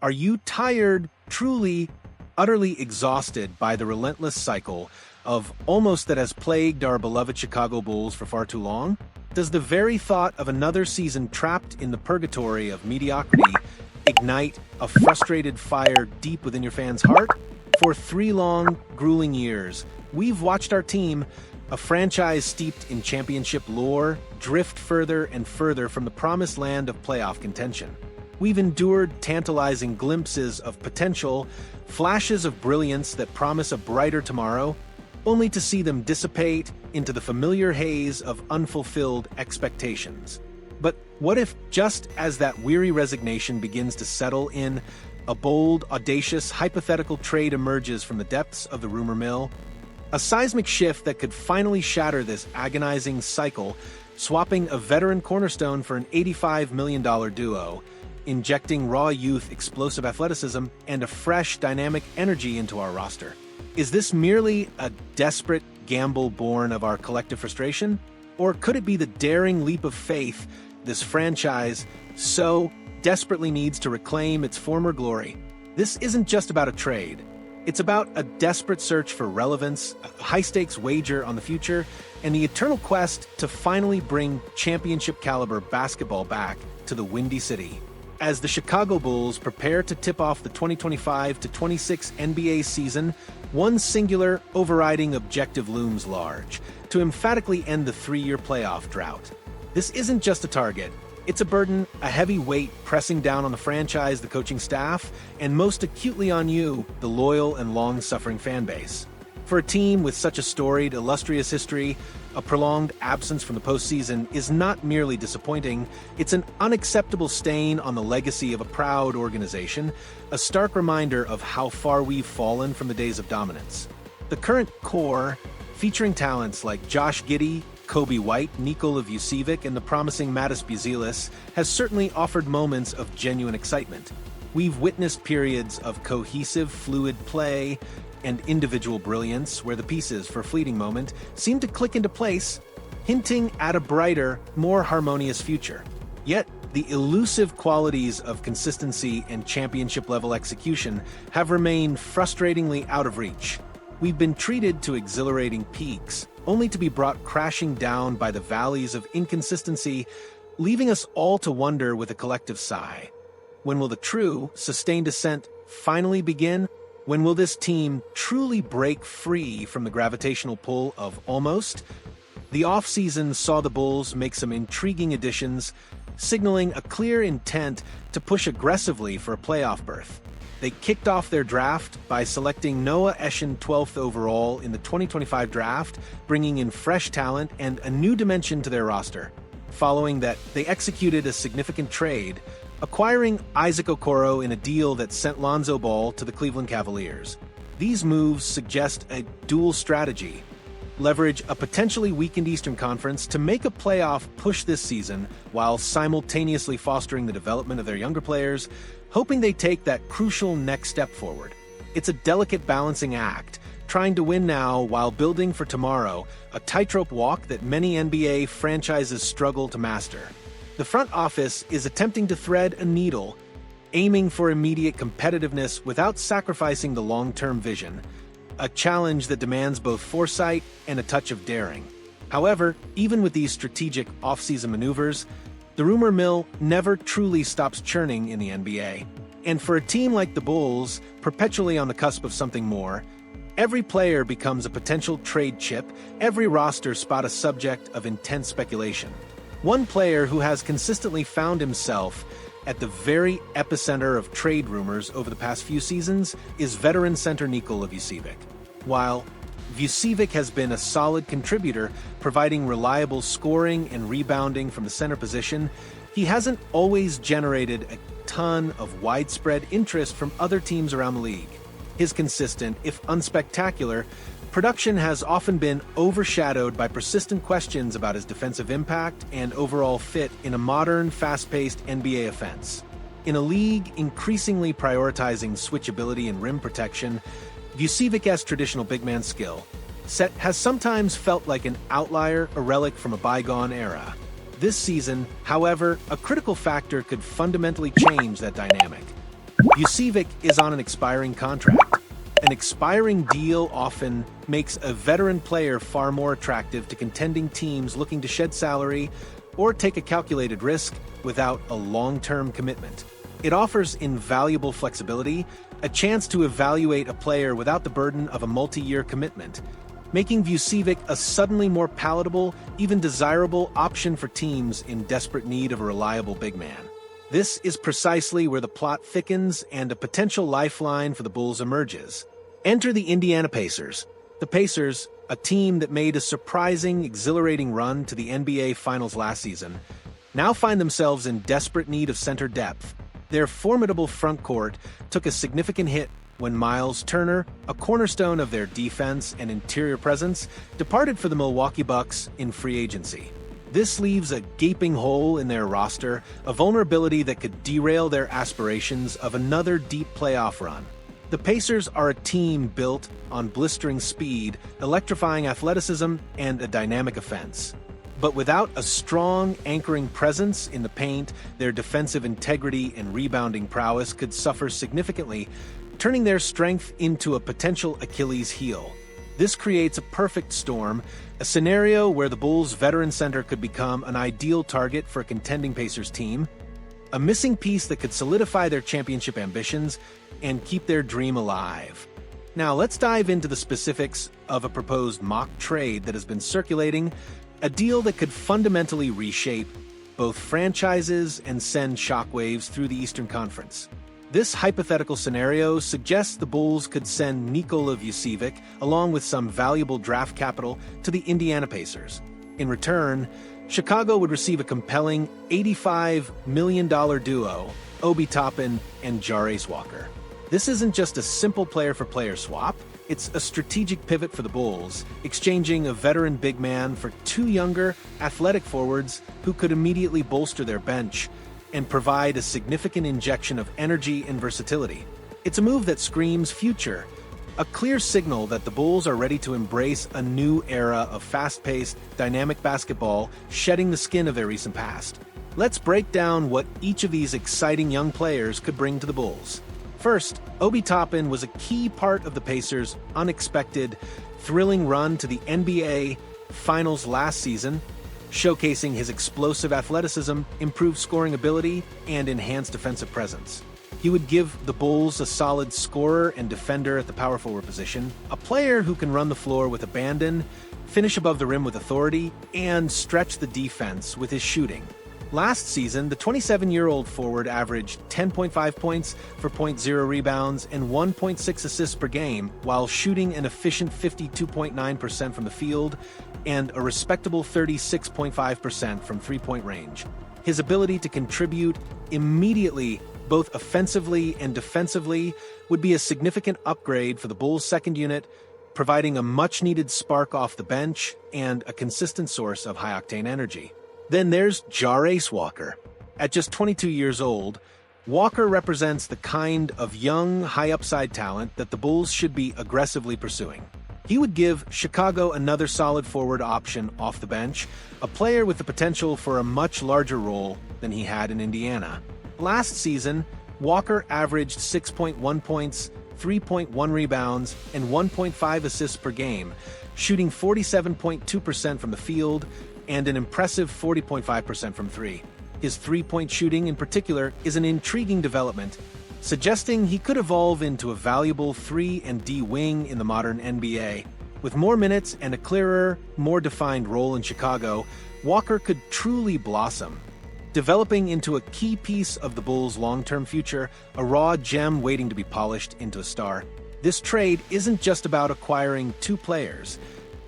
Are you tired, truly, utterly exhausted by the relentless cycle of almost that has plagued our beloved Chicago Bulls for far too long? Does the very thought of another season trapped in the purgatory of mediocrity ignite a frustrated fire deep within your fan's heart? For 3 long, grueling years, we've watched our team, a franchise steeped in championship lore, drift further and further from the promised land of playoff contention. We've endured tantalizing glimpses of potential, flashes of brilliance that promise a brighter tomorrow, only to see them dissipate into the familiar haze of unfulfilled expectations. But what if, just as that weary resignation begins to settle in, a bold, audacious, hypothetical trade emerges from the depths of the rumor mill? A seismic shift that could finally shatter this agonizing cycle, swapping a veteran cornerstone for an $85 million duo, injecting raw youth, explosive athleticism, and a fresh, dynamic energy into our roster. Is this merely a desperate gamble born of our collective frustration? Or could it be the daring leap of faith this franchise so desperately needs to reclaim its former glory? This isn't just about a trade. It's about a desperate search for relevance, a high-stakes wager on the future, and the eternal quest to finally bring championship-caliber basketball back to the Windy City. As the Chicago Bulls prepare to tip off the 2025-26 NBA season, one singular, overriding objective looms large: to emphatically end the 3-year playoff drought. This isn't just a target. It's a burden, a heavy weight pressing down on the franchise, the coaching staff, and most acutely on you, the loyal and long-suffering fan base. For a team with such a storied, illustrious history, a prolonged absence from the postseason is not merely disappointing, it's an unacceptable stain on the legacy of a proud organization, a stark reminder of how far we've fallen from the days of dominance. The current core, featuring talents like Josh Giddey, Coby White, Nikola Vučevic, and the promising Matas Buzelis, has certainly offered moments of genuine excitement. We've witnessed periods of cohesive, fluid play and individual brilliance where the pieces, for a fleeting moment, seem to click into place, hinting at a brighter, more harmonious future. Yet, the elusive qualities of consistency and championship-level execution have remained frustratingly out of reach. We've been treated to exhilarating peaks, only to be brought crashing down by the valleys of inconsistency, leaving us all to wonder with a collective sigh. When will the true, sustained ascent finally begin? When will this team truly break free from the gravitational pull of almost? The offseason saw the Bulls make some intriguing additions, signaling a clear intent to push aggressively for a playoff berth. They kicked off their draft by selecting Noah Eschen 12th overall in the 2025 draft, bringing in fresh talent and a new dimension to their roster. Following that, they executed a significant trade, acquiring Isaac Okoro in a deal that sent Lonzo Ball to the Cleveland Cavaliers. These moves suggest a dual strategy: leverage a potentially weakened Eastern Conference to make a playoff push this season while simultaneously fostering the development of their younger players, hoping they take that crucial next step forward. It's a delicate balancing act, trying to win now while building for tomorrow, a tightrope walk that many NBA franchises struggle to master. The front office is attempting to thread a needle, aiming for immediate competitiveness without sacrificing the long-term vision, a challenge that demands both foresight and a touch of daring. However, even with these strategic off-season maneuvers, the rumor mill never truly stops churning in the NBA. And for a team like the Bulls, perpetually on the cusp of something more, every player becomes a potential trade chip, every roster spot a subject of intense speculation. One player who has consistently found himself at the very epicenter of trade rumors over the past few seasons is veteran center Nikola Vucevic. While Vucevic has been a solid contributor, providing reliable scoring and rebounding from the center position, he hasn't always generated a ton of widespread interest from other teams around the league. His consistent, if unspectacular, production has often been overshadowed by persistent questions about his defensive impact and overall fit in a modern, fast-paced NBA offense. In a league increasingly prioritizing switchability and rim protection, Vucevic's traditional big man skill set has sometimes felt like an outlier, a relic from a bygone era. This season, however, a critical factor could fundamentally change that dynamic. Vucevic is on an expiring contract. An expiring deal often makes a veteran player far more attractive to contending teams looking to shed salary or take a calculated risk without a long-term commitment. It offers invaluable flexibility, a chance to evaluate a player without the burden of a multi-year commitment, making Vucevic a suddenly more palatable, even desirable option for teams in desperate need of a reliable big man. This is precisely where the plot thickens and a potential lifeline for the Bulls emerges. Enter the Indiana Pacers. The Pacers, a team that made a surprising, exhilarating run to the NBA Finals last season, now find themselves in desperate need of center depth. Their formidable front court took a significant hit when Miles Turner, a cornerstone of their defense and interior presence, departed for the Milwaukee Bucks in free agency. This leaves a gaping hole in their roster, a vulnerability that could derail their aspirations of another deep playoff run. The Pacers are a team built on blistering speed, electrifying athleticism, and a dynamic offense. But without a strong, anchoring presence in the paint, their defensive integrity and rebounding prowess could suffer significantly, turning their strength into a potential Achilles heel. This creates a perfect storm, a scenario where the Bulls' veteran center could become an ideal target for a contending Pacers team, a missing piece that could solidify their championship ambitions and keep their dream alive. Now let's dive into the specifics of a proposed mock trade that has been circulating, a deal that could fundamentally reshape both franchises and send shockwaves through the Eastern Conference. This hypothetical scenario suggests the Bulls could send Nikola Vučević, along with some valuable draft capital, to the Indiana Pacers. In return, Chicago would receive a compelling $85 million duo, Obi Toppin and Jarace Walker. This isn't just a simple player-for-player swap, it's a strategic pivot for the Bulls, exchanging a veteran big man for two younger, athletic forwards who could immediately bolster their bench and provide a significant injection of energy and versatility. It's a move that screams future, a clear signal that the Bulls are ready to embrace a new era of fast-paced, dynamic basketball, shedding the skin of their recent past. Let's break down what each of these exciting young players could bring to the Bulls. First, Obi Toppin was a key part of the Pacers' unexpected, thrilling run to the NBA Finals last season, showcasing his explosive athleticism, improved scoring ability, and enhanced defensive presence. He would give the Bulls a solid scorer and defender at the power forward position, a player who can run the floor with abandon, finish above the rim with authority, and stretch the defense with his shooting. Last season, the 27-year-old forward averaged 10.5 points, 4.0 rebounds, and 1.6 assists per game, while shooting an efficient 52.9% from the field and a respectable 36.5% from three-point range. His ability to contribute immediately, both offensively and defensively, would be a significant upgrade for the Bulls' second unit, providing a much-needed spark off the bench and a consistent source of high-octane energy. Then there's Jarace Walker. At just 22 years old, Walker represents the kind of young, high-upside talent that the Bulls should be aggressively pursuing. He would give Chicago another solid forward option off the bench, a player with the potential for a much larger role than he had in Indiana. Last season, Walker averaged 6.1 points, 3.1 rebounds, and 1.5 assists per game, shooting 47.2% from the field and an impressive 40.5% from three. His three-point shooting in particular is an intriguing development, suggesting he could evolve into a valuable 3 and D wing in the modern NBA. With more minutes and a clearer, more defined role in Chicago, Walker could truly blossom, developing into a key piece of the Bulls' long-term future, a raw gem waiting to be polished into a star. This trade isn't just about acquiring two players.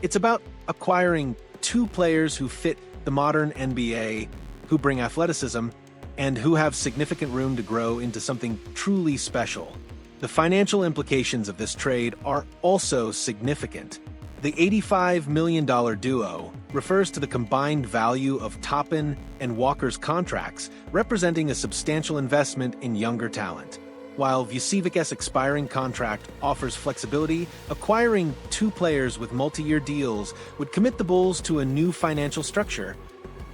It's about acquiring two players who fit the modern NBA, who bring athleticism, and who have significant room to grow into something truly special. The financial implications of this trade are also significant. The $85 million duo refers to the combined value of Toppin and Walker's contracts, representing a substantial investment in younger talent. While Vucevic's expiring contract offers flexibility, acquiring two players with multi-year deals would commit the Bulls to a new financial structure,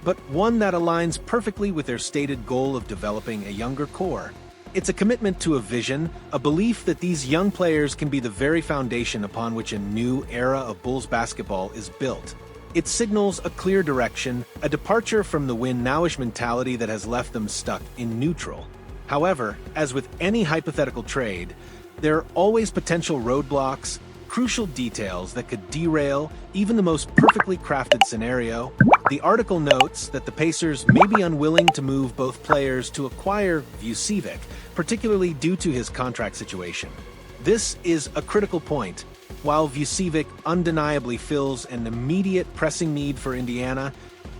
but one that aligns perfectly with their stated goal of developing a younger core. It's a commitment to a vision, a belief that these young players can be the very foundation upon which a new era of Bulls basketball is built. It signals a clear direction, a departure from the win-nowish mentality that has left them stuck in neutral. However, as with any hypothetical trade, there are always potential roadblocks, crucial details that could derail even the most perfectly crafted scenario. The article notes that the Pacers may be unwilling to move both players to acquire Vucevic, particularly due to his contract situation. This is a critical point. While Vucevic undeniably fills an immediate pressing need for Indiana,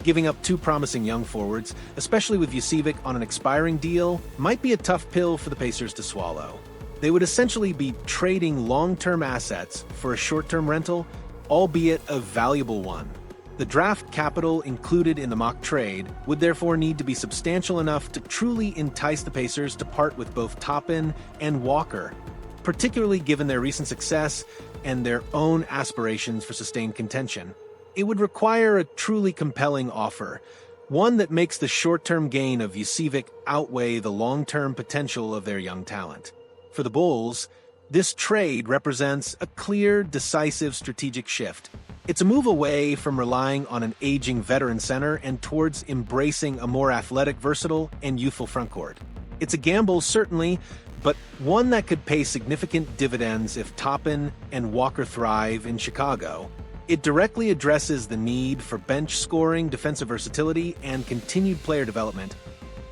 giving up two promising young forwards, especially with Vucevic on an expiring deal, might be a tough pill for the Pacers to swallow. They would essentially be trading long-term assets for a short-term rental, albeit a valuable one. The draft capital included in the mock trade would therefore need to be substantial enough to truly entice the Pacers to part with both Toppin and Walker, particularly given their recent success and their own aspirations for sustained contention. It would require a truly compelling offer, one that makes the short-term gain of Vucevic outweigh the long-term potential of their young talent. For the Bulls, this trade represents a clear, decisive strategic shift. It's a move away from relying on an aging veteran center and towards embracing a more athletic, versatile, and youthful frontcourt. It's a gamble, certainly, but one that could pay significant dividends if Toppin and Walker thrive in Chicago. It directly addresses the need for bench scoring, defensive versatility, and continued player development,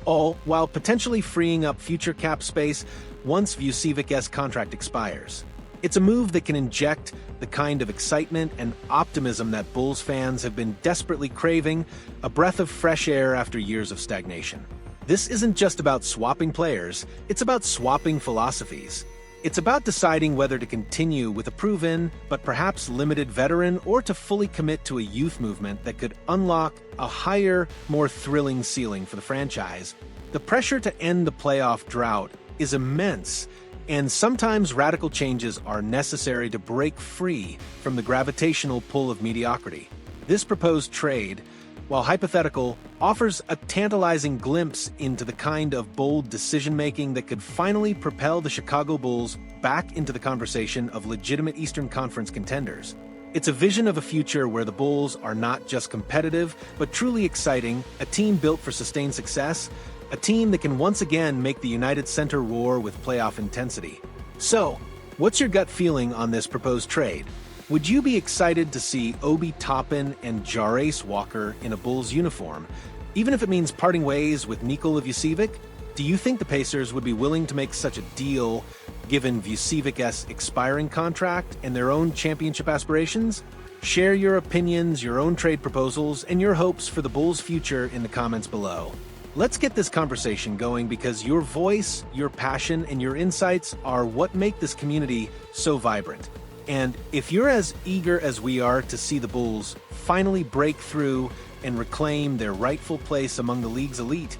all while potentially freeing up future cap space once Vucevic's contract expires. It's a move that can inject the kind of excitement and optimism that Bulls fans have been desperately craving, a breath of fresh air after years of stagnation. This isn't just about swapping players, it's about swapping philosophies. It's about deciding whether to continue with a proven, but perhaps limited veteran, or to fully commit to a youth movement that could unlock a higher, more thrilling ceiling for the franchise. The pressure to end the playoff drought is immense, and sometimes radical changes are necessary to break free from the gravitational pull of mediocrity. This proposed trade, while hypothetical, offers a tantalizing glimpse into the kind of bold decision-making that could finally propel the Chicago Bulls back into the conversation of legitimate Eastern Conference contenders. It's a vision of a future where the Bulls are not just competitive, but truly exciting, a team built for sustained success, a team that can once again make the United Center roar with playoff intensity. So, what's your gut feeling on this proposed trade? Would you be excited to see Obi Toppin and Jarace Walker in a Bulls uniform, even if it means parting ways with Nikola Vucevic? Do you think the Pacers would be willing to make such a deal given Vucevic's expiring contract and their own championship aspirations? Share your opinions, your own trade proposals, and your hopes for the Bulls' future in the comments below. Let's get this conversation going because your voice, your passion, and your insights are what make this community so vibrant. And if you're as eager as we are to see the Bulls finally break through and reclaim their rightful place among the league's elite,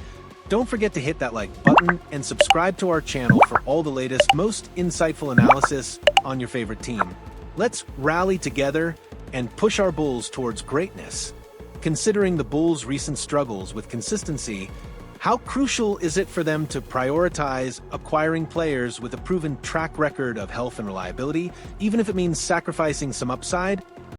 don't forget to hit that like button and subscribe to our channel for all the latest, most insightful analysis on your favorite team. Let's rally together and push our Bulls towards greatness. Considering the Bulls' recent struggles with consistency, how crucial is it for them to prioritize acquiring players with a proven track record of health and reliability, even if it means sacrificing some upside?